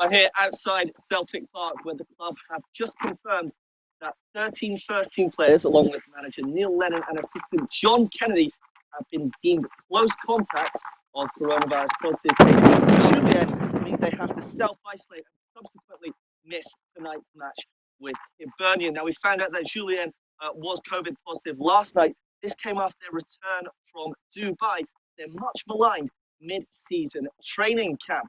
I'm here outside Celtic Park, where the club have just confirmed that 13 first-team players, along with manager Neil Lennon and assistant John Kennedy, have been deemed close contacts of coronavirus positive cases. Julien means they have to self-isolate and subsequently miss tonight's match with Hibernian. Now, we found out that Julien was COVID positive last night. This came after their return from Dubai, their much maligned mid-season training camp.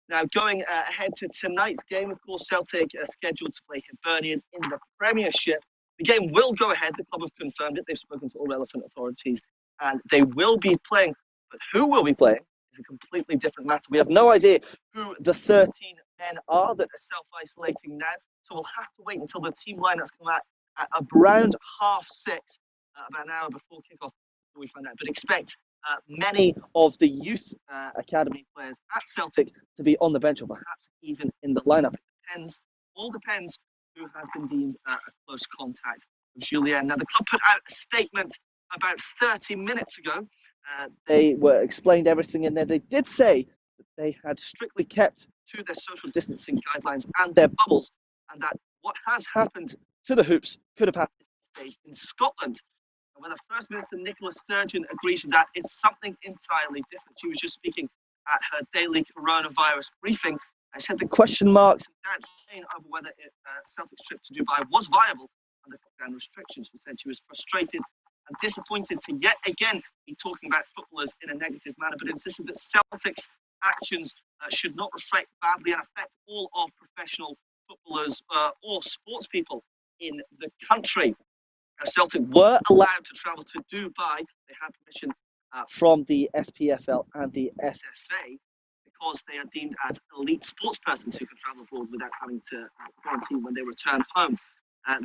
Now, going ahead to tonight's game, of course, Celtic are scheduled to play Hibernian in the Premiership. The game will go ahead. The club have confirmed it. They've spoken to all relevant authorities, and they will be playing. But who will be playing is a completely different matter. We have no idea who the 13 men are that are self-isolating now, so we'll have to wait until the team lineups come out at around 6:30, about an hour before kickoff, before we find out. But expect many of the youth academy players at Celtic to be on the bench, or perhaps even in the lineup. It all depends who has been deemed a close contact of Julien. Now, the club put out a statement about 30 minutes ago. They explained everything in there. They did say that they had strictly kept to their social distancing guidelines and their bubbles, and that what has happened to the Hoops could have happened in Scotland. Whether First Minister Nicola Sturgeon agrees with that, it's something entirely different. She was just speaking at her daily coronavirus briefing, and she said the question marks and doubts over whether Celtic's trip to Dubai was viable under lockdown restrictions. She said she was frustrated and disappointed to yet again be talking about footballers in a negative manner, but insisted that Celtic's actions should not reflect badly and affect all of professional footballers or sports people in the country. Celtic were allowed to travel to Dubai. They had permission from the SPFL and the SFA because they are deemed as elite sports persons who can travel abroad without having to quarantine when they return home.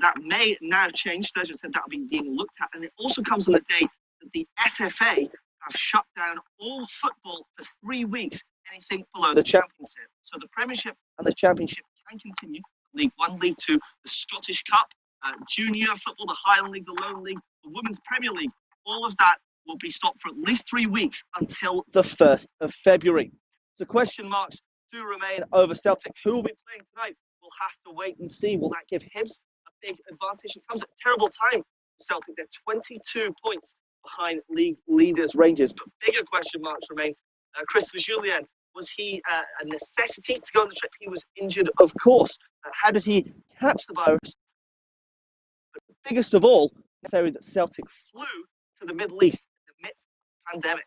That may now change. Sturgeon said that will be being looked at. And it also comes on the day that the SFA have shut down all football for 3 weeks, anything below the Championship. So the Premiership and the Championship can continue. League One, League Two, the Scottish Cup, junior football, the Highland League, the Lone League, the Women's Premier League, all of that will be stopped for at least 3 weeks until the 1st of February. So question marks do remain over Celtic. Who will be playing tonight? We'll have to wait and see. Will that give Hibs a big advantage? It comes at a terrible time for Celtic. They're 22 points behind league leaders Rangers. But bigger question marks remain. Christopher Julien, was he a necessity to go on the trip? He was injured, of course. How did he catch the virus? But biggest of all, necessary that Celtic flew to the Middle East in the midst of the pandemic.